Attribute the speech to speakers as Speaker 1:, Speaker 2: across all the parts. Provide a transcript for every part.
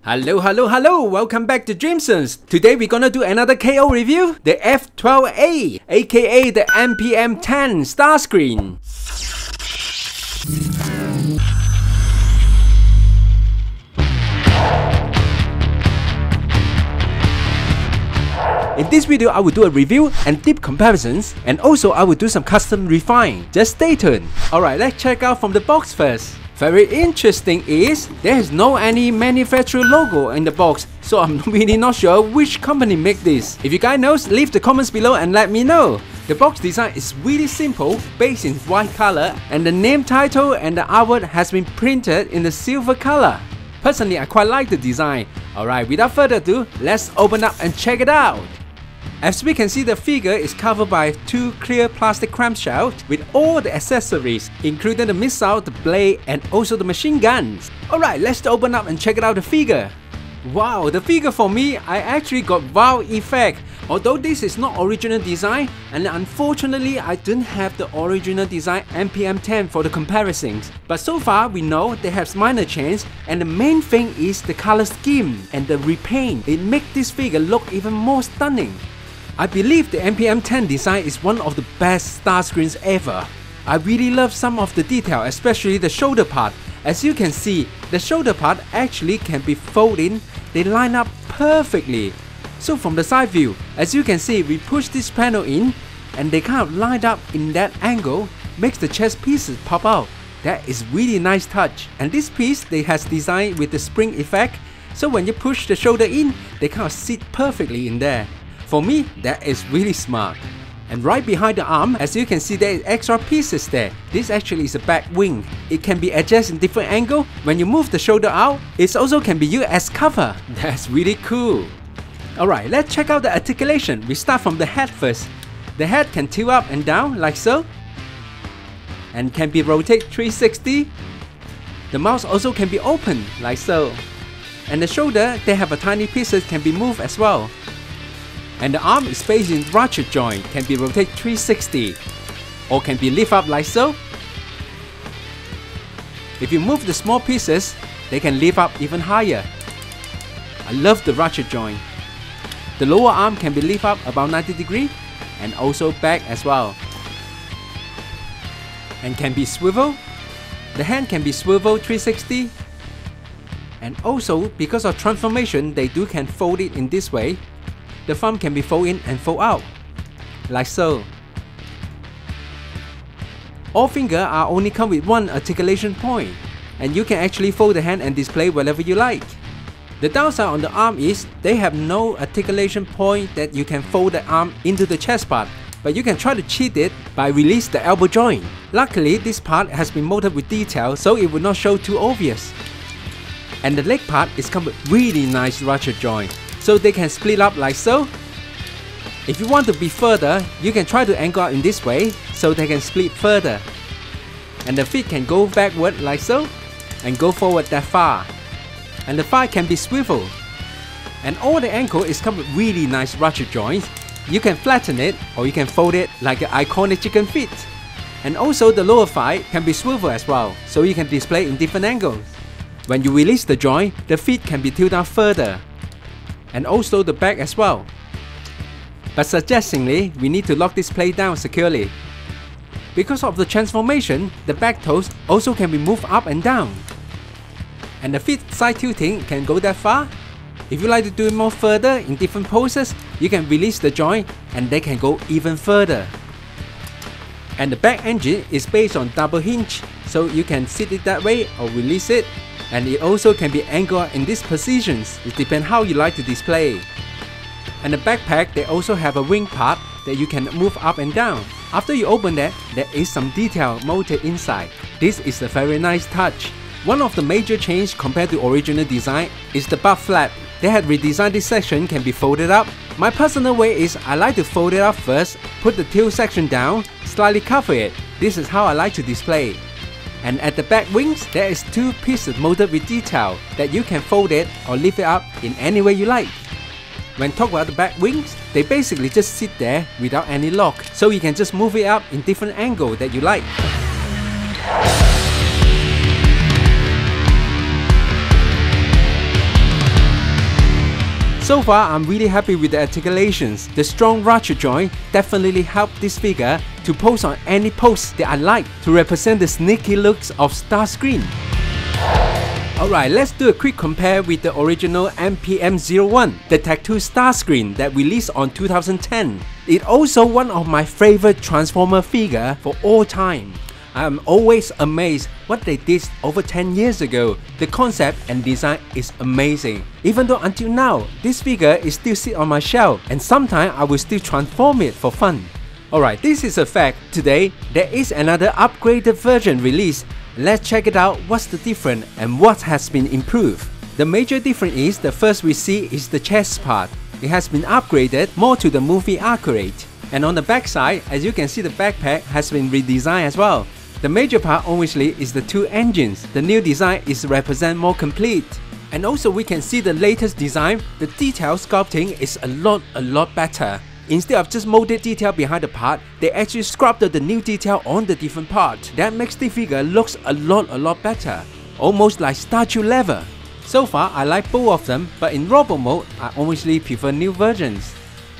Speaker 1: Hello, welcome back to DreamsZones. Today we're gonna do another KO review, the F-12A, aka the MPM-10 Starscream. In this video, I will do a review and deep comparisons, and also I will do some custom refine. Just stay tuned. Alright, let's check out from the box first. Very interesting is, there is no any manufacturer logo in the box, so I'm really not sure which company make this. If you guys know, leave the comments below and let me know. The box design is really simple, based in white color, and the name title and the artwork has been printed in the silver color. Personally, I quite like the design. Alright, without further ado, let's open up and check it out. As we can see, the figure is covered by two clear plastic clamshells with all the accessories, including the missile, the blade, and also the machine guns. Alright, let's open up and check it out the figure. Wow, the figure for me, I actually got wow effect. Although this is not original design, and unfortunately I didn't have the original design MPM-10 for the comparisons. But so far we know they have minor changes, and the main thing is the color scheme and the repaint. It makes this figure look even more stunning. I believe the MPM-10 design is one of the best Starscreams ever. I really love some of the detail, especially the shoulder part. As you can see, the shoulder part actually can be folded. They line up perfectly. So from the side view, as you can see, we push this panel in and they kind of lined up in that angle, makes the chest pieces pop out. That is really nice touch. And this piece they has designed with the spring effect, so when you push the shoulder in, they kind of sit perfectly in there. For me, that is really smart. And right behind the arm, as you can see, there is extra pieces there. This actually is a back wing. It can be adjusted in different angle. When you move the shoulder out, it also can be used as cover. That's really cool. Alright, let's check out the articulation. We start from the head first. The head can tilt up and down like so, and can be rotated 360. The mouth also can be opened like so. And the shoulder, they have a tiny pieces can be moved as well. And the arm is facing ratchet joint, can be rotated 360 or can be lift up like so. If you move the small pieces, they can lift up even higher. I love the ratchet joint. The lower arm can be lift up about 90 degrees and also back as well. And can be swivel. The hand can be swivel 360. And also, because of transformation, they can fold it in this way. The thumb can be fold in and fold out, like so. All fingers are only come with one articulation point, and you can actually fold the hand and display wherever you like. The downside on the arm is they have no articulation point that you can fold the arm into the chest part, but you can try to cheat it by release the elbow joint. Luckily, this part has been molded with detail, so it will not show too obvious. And the leg part is come with really nice ratchet joint, so they can split up like so. If you want to be further, you can try to angle out in this way, so they can split further. And the feet can go backward like so, and go forward that far. And the thigh can be swivel. And all the ankle is come with really nice ratchet joints. You can flatten it, or you can fold it like an iconic chicken feet. And also the lower thigh can be swivel as well, so you can display in different angles. When you release the joint, the feet can be tilted down further, and also the back as well. But suggestingly, we need to lock this plate down securely. Because of the transformation, the back toes also can be moved up and down. And the feet side tilting can go that far. If you like to do it more further in different poses, you can release the joint and they can go even further. And the back engine is based on double hinge, so you can sit it that way or release it. And it also can be angled in these positions. It depends how you like to display. And the backpack, they also have a wing part that you can move up and down. After you open that, there is some detail mounted inside. This is a very nice touch. One of the major changes compared to original design is the butt flap. They had redesigned this section can be folded up. My personal way is I like to fold it up first, put the tail section down, slightly cover it. This is how I like to display. And at the back wings, there is two pieces molded with detail that you can fold it or lift it up in any way you like. When talk about the back wings, they basically just sit there without any lock, so you can just move it up in different angle that you like. So far, I'm really happy with the articulations. The strong ratchet joint definitely helped this figure to pose on any pose that I like to represent the sneaky looks of Starscream. Alright, let's do a quick compare with the original MPM-01, the tattoo Starscream that released on 2010. It's also one of my favorite Transformer figure for all time. I'm always amazed what they did over 10 years ago. The concept and design is amazing. Even though until now, this figure is still sit on my shelf and sometimes I will still transform it for fun. Alright, this is a fact. Today, there is another upgraded version released. Let's check it out what's the difference and what has been improved. The major difference is the first we see is the chest part. It has been upgraded more to the movie accurate. And on the back side, as you can see, the backpack has been redesigned as well. The major part obviously is the two engines. The new design is represent more complete. And also we can see the latest design, the detail sculpting is a lot better. Instead of just molded detail behind the part, they actually sculpted the new detail on the different part. That makes the figure looks a lot better. Almost like statue level. So far I like both of them, but in robot mode I obviously prefer new versions.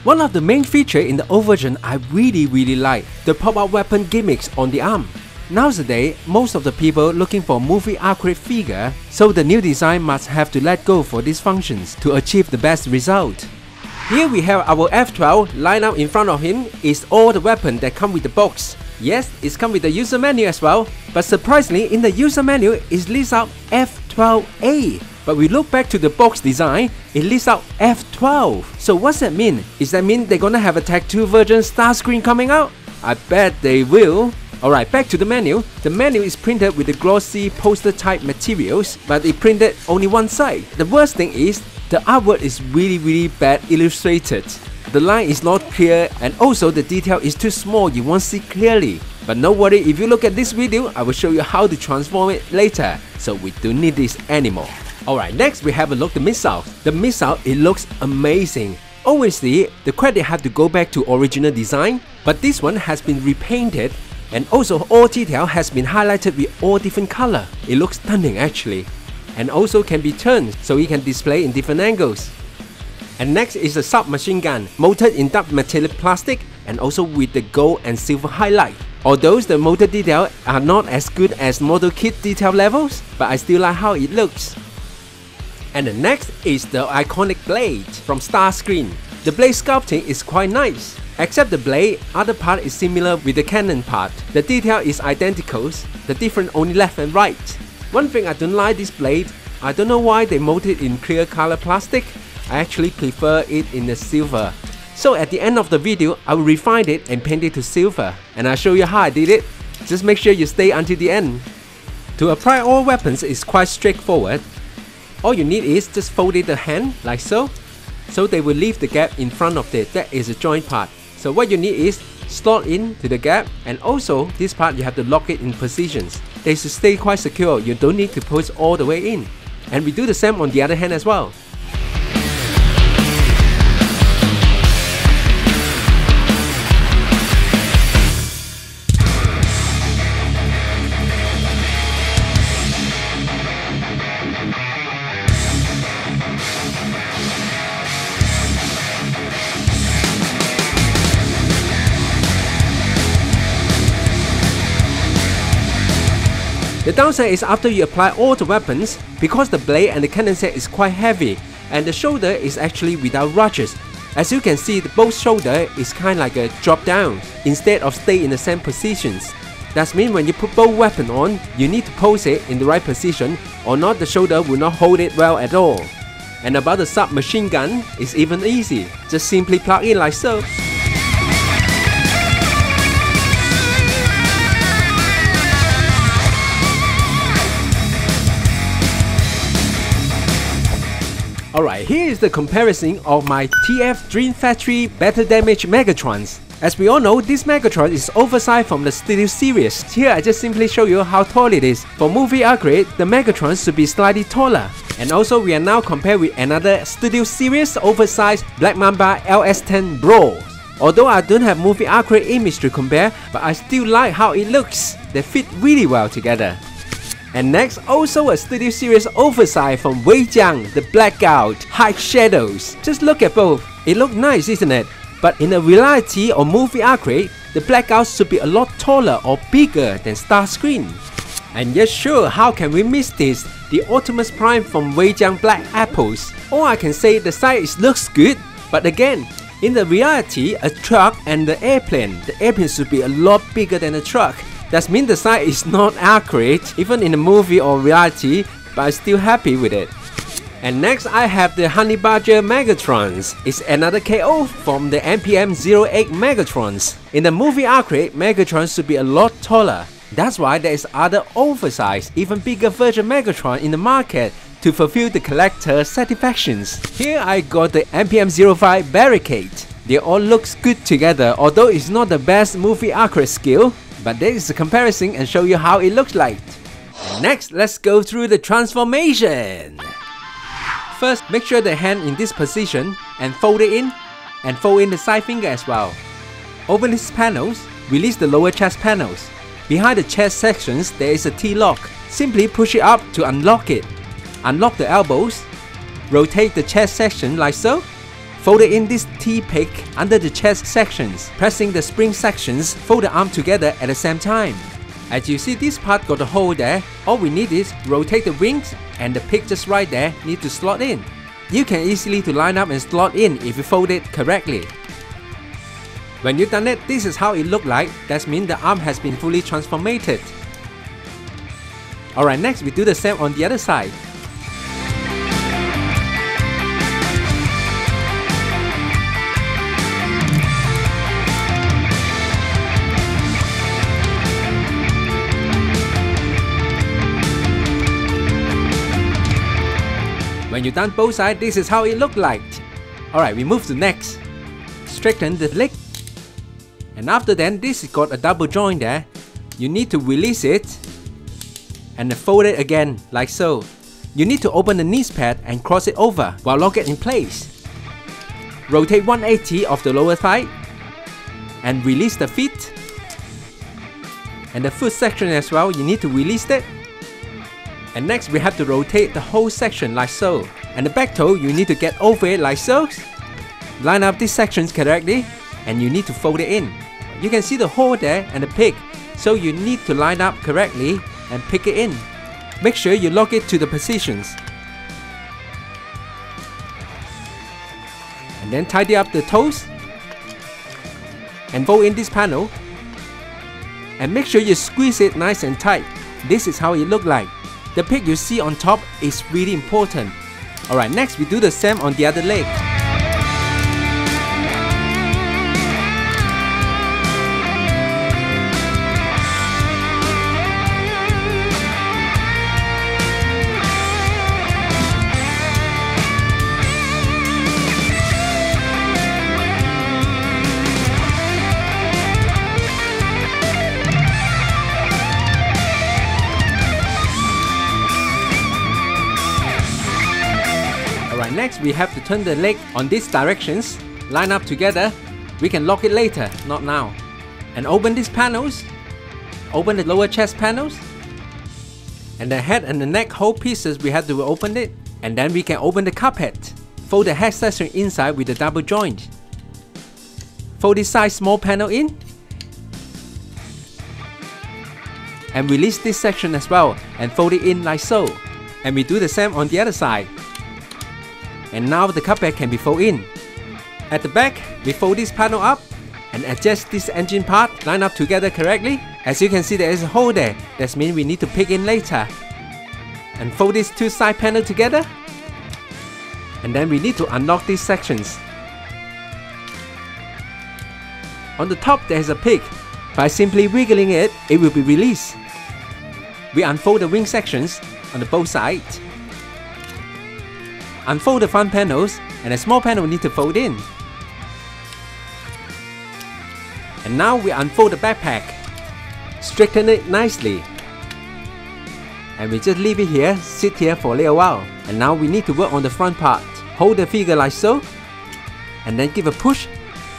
Speaker 1: One of the main features in the old version I really like, the pop-up weapon gimmicks on the arm. Nowadays, most of the people looking for movie accurate figure, so the new design must have to let go for these functions to achieve the best result. Here we have our F-12 lined up in front of him is all the weapons that come with the box. Yes, it's come with the user menu as well, but surprisingly in the user menu it lists out F-12A. But we look back to the box design, it lists out F-12. So what's that mean? Does that mean they're gonna have a tattoo version Starscream coming out? I bet they will. Alright, back to the menu. The menu is printed with the glossy poster type materials, but it printed only one side. The worst thing is, the artwork is really bad illustrated. The line is not clear and also the detail is too small, you won't see clearly. But no worry, if you look at this video, I will show you how to transform it later, so we don't need this anymore. Alright, next we have a look at the missile. The missile, it looks amazing. Obviously, the credit have to go back to original design, but this one has been repainted and also all detail has been highlighted with all different color. It looks stunning actually. And also can be turned so it can display in different angles. And next is the submachine gun, molded in dark metallic plastic and also with the gold and silver highlight. Although the motor detail are not as good as model kit detail levels, but I still like how it looks. And the next is the iconic blade from Starscream. The blade sculpting is quite nice. Except the blade, other part is similar with the cannon part. The detail is identical, the difference only left and right. One thing I don't like this blade, I don't know why they molded in clear color plastic. I actually prefer it in the silver. So at the end of the video, I will refine it and paint it to silver. And I'll show you how I did it. Just make sure you stay until the end. To apply all weapons is quite straightforward. All you need is just fold it the hand like so. So they will leave the gap in front of it. That is the joint part. So what you need is slot into the gap, and also this part you have to lock it in positions. They should stay quite secure, you don't need to push all the way in. And we do the same on the other hand as well. The downside is after you apply all the weapons, because the blade and the cannon set is quite heavy and the shoulder is actually without ratchets. As you can see, the both shoulder is kind of like a drop down instead of stay in the same positions. That means when you put both weapon on, you need to pose it in the right position or not the shoulder will not hold it well at all. And about the submachine gun, it's even easy. Just simply plug in like so. Alright, here is the comparison of my TF Dream Factory Battle Damage Megatrons. As we all know, this Megatron is oversized from the Studio Series. Here I just simply show you how tall it is. For movie upgrade, the Megatron should be slightly taller. And also we are now compared with another Studio Series oversized Black Mamba LS10 Brawl. Although I don't have movie accurate image to compare, but I still like how it looks. They fit really well together. And next, also a studio series oversight from Weijiang, the blackout, high shadows. Just look at both. It looks nice, isn't it? But in a reality or movie arcade, the blackout should be a lot taller or bigger than Starscream. And yes, sure, how can we miss this? The Optimus Prime from Weijiang Black Apples. All I can say, the size looks good, but again, in the reality, a truck and the airplane should be a lot bigger than a truck. That means the size is not accurate, even in the movie or reality, but I'm still happy with it. And next I have the Honey Badger Megatrons. It's another KO from the MPM-08 Megatrons. In the movie arcade, Megatrons should be a lot taller. That's why there is other oversized, even bigger version Megatron in the market to fulfill the collector satisfactions. Here I got the MPM-05 Barricade. They all looks good together, although it's not the best movie arcade skill, but there is a comparison and show you how it looks like. Next, let's go through the transformation. First, make sure the hand in this position and fold it in, and fold in the side finger as well. Open these panels, release the lower chest panels. Behind the chest sections, there is a T-lock. Simply push it up to unlock it. Unlock the elbows. Rotate the chest section like so. Fold it in this T-pick under the chest sections. Pressing the spring sections, fold the arm together at the same time. As you see, this part got a hole there. All we need is rotate the wings, and the pick just right there need to slot in. You can easily to line up and slot in if you fold it correctly. When you've done it, this is how it look like. That means the arm has been fully transformated. Alright, next we do the same on the other side. When you've done both sides, this is how it look like. Alright, we move to next. Straighten the leg. And after then, this has got a double joint there. You need to release it and then fold it again like so. You need to open the knees pad and cross it over while lock it in place. Rotate 180 of the lower thigh and release the feet. And the foot section as well, you need to release it. And next we have to rotate the whole section like so. And the back toe, you need to get over it like so. Line up these sections correctly and you need to fold it in. You can see the hole there and the pick, so you need to line up correctly and pick it in. Make sure you lock it to the positions. And then tidy up the toes and fold in this panel. And make sure you squeeze it nice and tight. This is how it look like. The pick you see on top is really important. Alright, next we do the same on the other leg. Next, we have to turn the leg on these directions, line up together. We can lock it later, not now. And open these panels, open the lower chest panels. And the head and the neck whole pieces, we have to open it. And then we can open the carpet. Fold the head section inside with the double joint. Fold this side small panel in. And release this section as well and fold it in like so. And we do the same on the other side. And now the carpet can be folded in. At the back, we fold this panel up and adjust this engine part, line up together correctly. As you can see, there is a hole there. That means we need to pick in later. And fold these two side panels together. And then we need to unlock these sections. On the top, there is a pick. By simply wiggling it, it will be released. We unfold the wing sections on the both sides. Unfold the front panels, and a small panel need to fold in. And now we unfold the backpack. Straighten it nicely. And we just leave it here, sit here for a little while. And now we need to work on the front part. Hold the figure like so. And then give a push.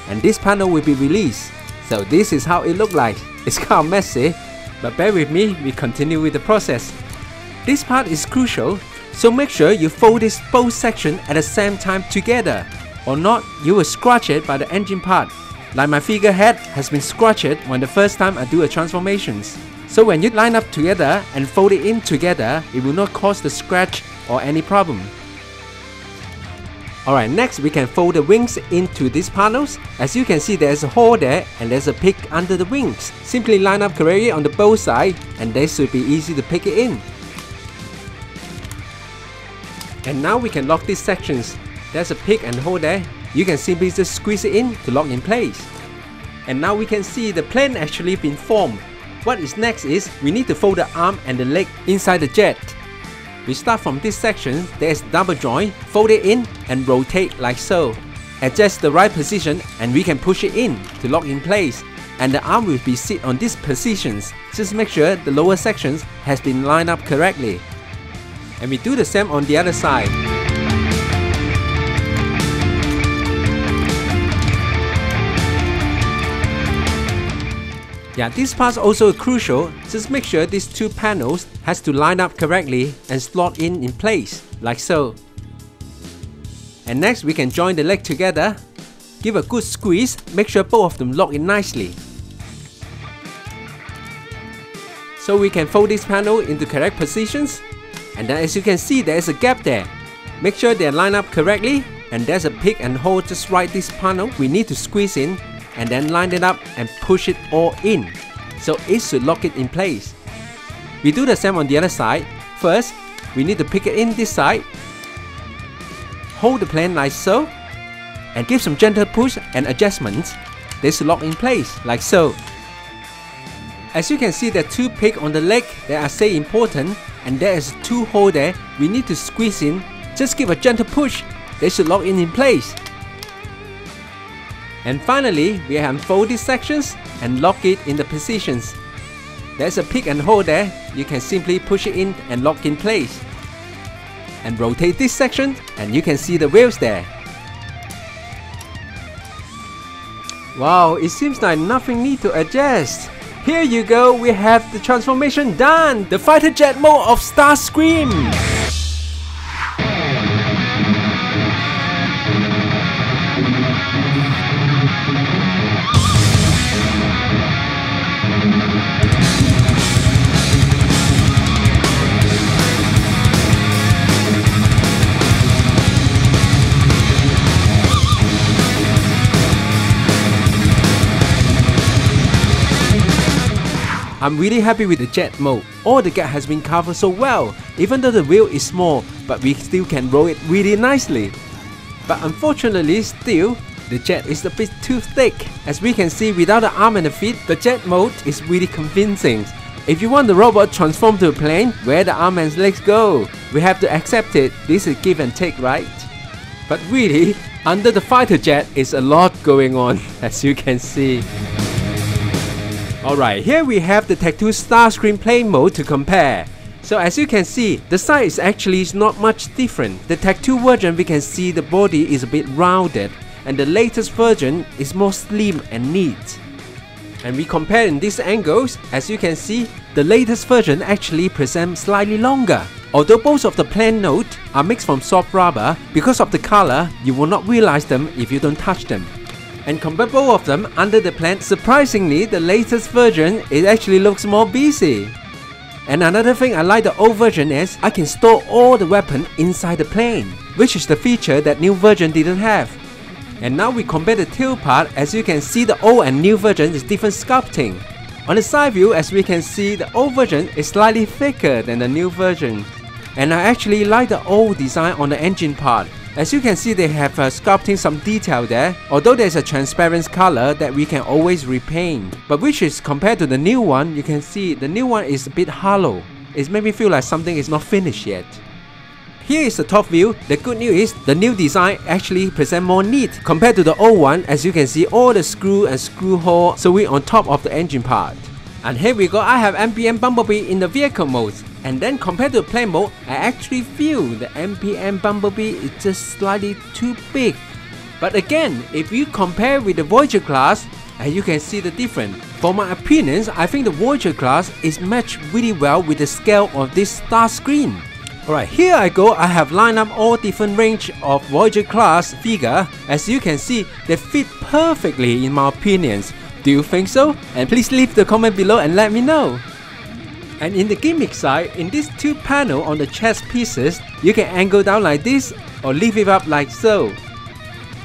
Speaker 1: And this panel will be released. So this is how it looks like. It's kind of messy. But bear with me, we continue with the process. This part is crucial, so make sure you fold this both sections at the same time together, or not you will scratch it by the engine part. Like my figurehead has been scratched when the first time I do a transformations. So when you line up together and fold it in together, it will not cause the scratch or any problem. Alright, next we can fold the wings into these panels. As you can see, there's a hole there and there's a pick under the wings. Simply line up correctly on the both sides and they should be easy to pick it in. And now we can lock these sections. There's a pick and hole there. You can simply just squeeze it in to lock in place. And now we can see the plane actually been formed. What is next is we need to fold the arm and the leg inside the jet. We start from this section, there is double joint, fold it in and rotate like so. Adjust the right position and we can push it in to lock in place. And the arm will be sit on these positions. Just make sure the lower sections has been lined up correctly. And we do the same on the other side. Yeah, this part's also crucial. Just make sure these two panels has to line up correctly and slot in place, like so. And next we can join the leg together. Give a good squeeze, make sure both of them lock in nicely. So we can fold this panel into correct positions. And then as you can see, there is a gap there. Make sure they line up correctly, and there's a pick and hole just right this panel. We need to squeeze in and then line it up and push it all in, so it should lock it in place. We do the same on the other side. First, we need to pick it in this side, hold the plane like so, and give some gentle push and adjustments. They should lock in place like so. As you can see, there are two picks on the leg that are say important, and there is two holes there. We need to squeeze in. Just give a gentle push. They should lock in place. And finally, we unfold these sections and lock it in the positions. There's a pick and hole there. You can simply push it in and lock in place. And rotate this section and you can see the wheels there. Wow, it seems like nothing need to adjust. Here you go, we have the transformation done! The fighter jet mode of Starscream! I'm really happy with the jet mode. All the gap has been covered so well, even though the wheel is small, but we still can roll it really nicely. But unfortunately still, the jet is a bit too thick. As we can see, without the arm and the feet, the jet mode is really convincing. If you want the robot transformed to a plane, where the arm and legs go? We have to accept it. This is give and take, right? But really, under the fighter jet is a lot going on, as you can see. Alright, here we have the Tattoo Starscream plane mode to compare. So as you can see, the size actually is not much different. The Tattoo version, we can see the body is a bit rounded, and the latest version is more slim and neat. And we compare in these angles, as you can see, the latest version actually presents slightly longer. Although both of the plane notes are mixed from soft rubber, because of the color, you will not realize them if you don't touch them. And compare both of them under the plane, surprisingly, the latest version, it actually looks more busy. And another thing I like the old version is, I can store all the weapons inside the plane, which is the feature that new version didn't have. And now we compare the tail part. As you can see, the old and new version is different sculpting. On the side view, as we can see, the old version is slightly thicker than the new version. And I actually like the old design on the engine part. As you can see, they have sculpting some detail there, although there's a transparent color that we can always repaint. But which is compared to the new one, you can see the new one is a bit hollow. It made me feel like something is not finished yet. Here is the top view. The good news is the new design actually presents more neat compared to the old one. As you can see, all the screw and screw hole sewing on top of the engine part. And here we go, I have MPM Bumblebee in the vehicle mode. And then compared to the plane mode, I actually feel the MPM Bumblebee is just slightly too big. But again, if you compare with the Voyager class, and you can see the difference. For my opinions, I think the Voyager class is matched really well with the scale of this Starscream. Alright, here I go. I have lined up all different range of Voyager class figure. As you can see, they fit perfectly in my opinions. Do you think so? And please leave the comment below and let me know. And in the gimmick side, in these two panels on the chest pieces, you can angle down like this or lift it up like so.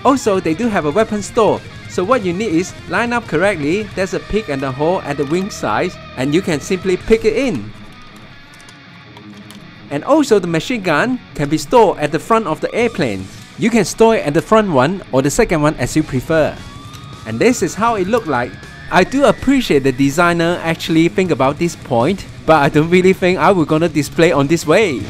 Speaker 1: Also, they do have a weapon store. So what you need is line up correctly. There's a pick and a hole at the wing side, and you can simply pick it in. And also the machine gun can be stored at the front of the airplane. You can store it at the front one or the second one as you prefer. And this is how it looks like. I do appreciate the designer actually think about this point, but I don't really think I will gonna display on this way.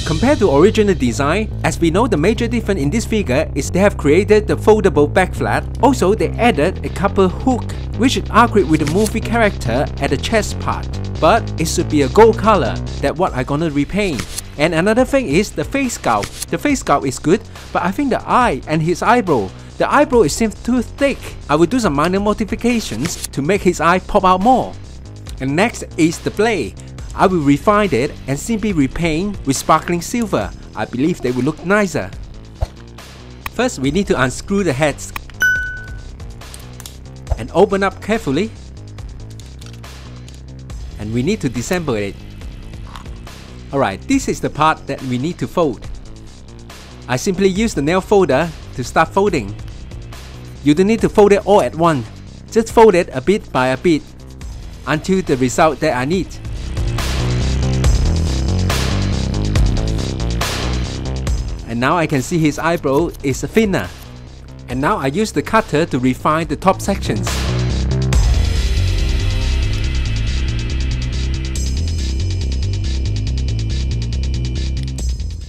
Speaker 1: Compared to original design, as we know, the major difference in this figure is they have created the foldable back flat. Also, they added a couple hook, which is accurate with the movie character at the chest part. But it should be a gold color, that's what I'm gonna repaint. And another thing is the face sculpt. The face sculpt is good, but I think the eye and his eyebrow, the eyebrow seems too thick. I will do some minor modifications to make his eye pop out more. And next is the blade. I will refine it and simply repaint with sparkling silver. I believe they will look nicer. First, we need to unscrew the heads and open up carefully. And we need to disassemble it. Alright, this is the part that we need to fold. I simply use the nail folder to start folding. You don't need to fold it all at once. Just fold it a bit by a bit until the result that I need. And now I can see his eyebrow is thinner. And now I use the cutter to refine the top sections.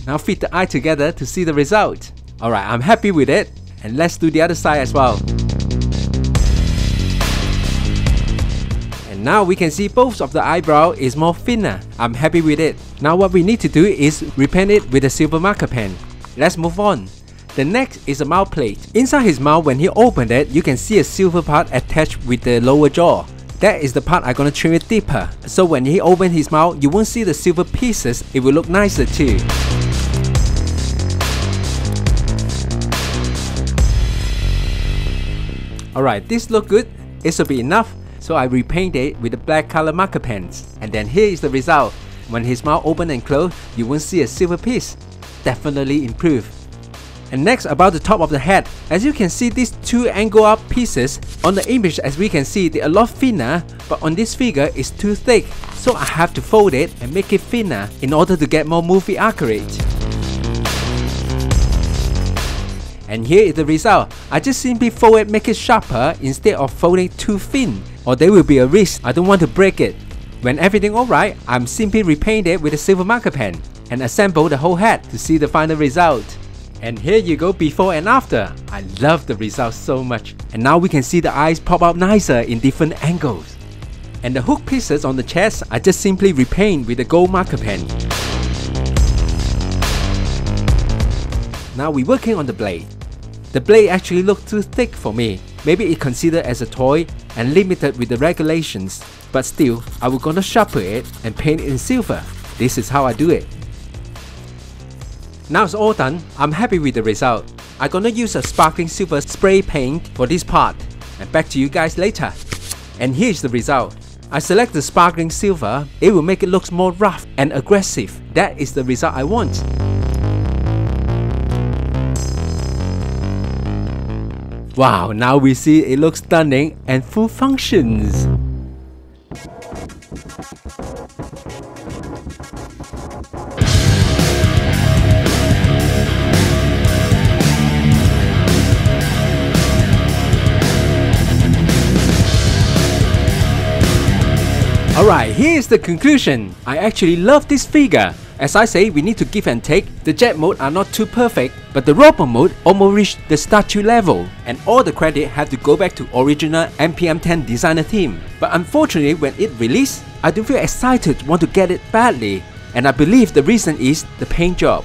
Speaker 1: Now fit the eye together to see the result. Alright, I'm happy with it. And let's do the other side as well. And now we can see both of the eyebrow is more thinner. I'm happy with it. Now what we need to do is repaint it with a silver marker pen. Let's move on. The next is a mouth plate. Inside his mouth, when he opened it, you can see a silver part attached with the lower jaw. That is the part I'm gonna trim it deeper. So when he opens his mouth, you won't see the silver pieces. It will look nicer too. Alright, this looks good. It should be enough. So I repaint it with the black color marker pens. And then here is the result. When his mouth opens and closes, you won't see a silver piece. Definitely improved. And next, about the top of the head. As you can see, these two angle up pieces on the image, as we can see, they're a lot thinner, but on this figure it's too thick. So I have to fold it and make it thinner in order to get more movie accurate. And here is the result. I just simply fold it, make it sharper instead of folding too thin, or there will be a risk. I don't want to break it. When everything alright, I'm simply repaint it with a silver marker pen and assemble the whole head to see the final result. And here you go, before and after. I love the result so much. And now we can see the eyes pop out nicer in different angles. And the hook pieces on the chest, I just simply repaint with a gold marker pen. Now we're working on the blade. The blade actually looked too thick for me. Maybe it's considered as a toy and limited with the regulations. But still, I will gonna sharpen it and paint it in silver. This is how I do it. Now it's all done, I'm happy with the result. I'm gonna use a sparkling silver spray paint for this part. And back to you guys later. And here's the result. I select the sparkling silver, it will make it look more rough and aggressive. That is the result I want. Wow, now we see it looks stunning and full functions. Alright, here's the conclusion. I actually love this figure. As I say, we need to give and take. The jet mode are not too perfect, but the robot mode almost reached the statue level. And all the credit have to go back to original MPM-10 designer team. But unfortunately, when it released, I don't feel excited to want to get it badly. And I believe the reason is the paint job.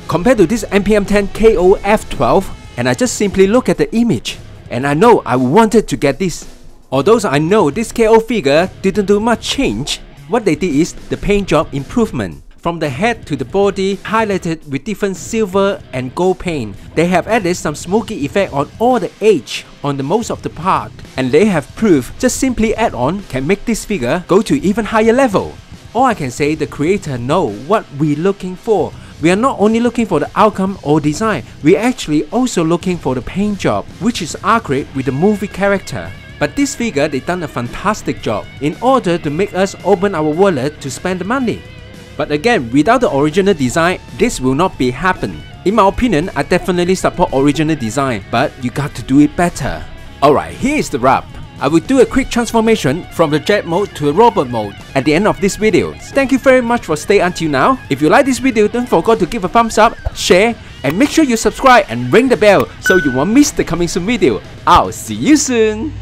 Speaker 1: compared to this MPM-10 KO F-12, and I just simply look at the image, and I know I wanted to get this. Although I know this KO figure didn't do much change, what they did is the paint job improvement. From the head to the body, highlighted with different silver and gold paint. They have added some smoky effect on all the edge on the most of the part, and they have proved just simply add on can make this figure go to even higher level. All I can say, the creator know what we're looking for. We are not only looking for the outcome or design, we're actually also looking for the paint job, which is accurate with the movie character. But this figure, they done a fantastic job in order to make us open our wallet to spend the money. But again, without the original design, this will not be happen. In my opinion, I definitely support original design, but you got to do it better. Alright, here's the wrap. I will do a quick transformation from the jet mode to a robot mode at the end of this video. Thank you very much for staying until now. If you like this video, don't forget to give a thumbs up, share, and make sure you subscribe and ring the bell so you won't miss the coming soon video. I'll see you soon.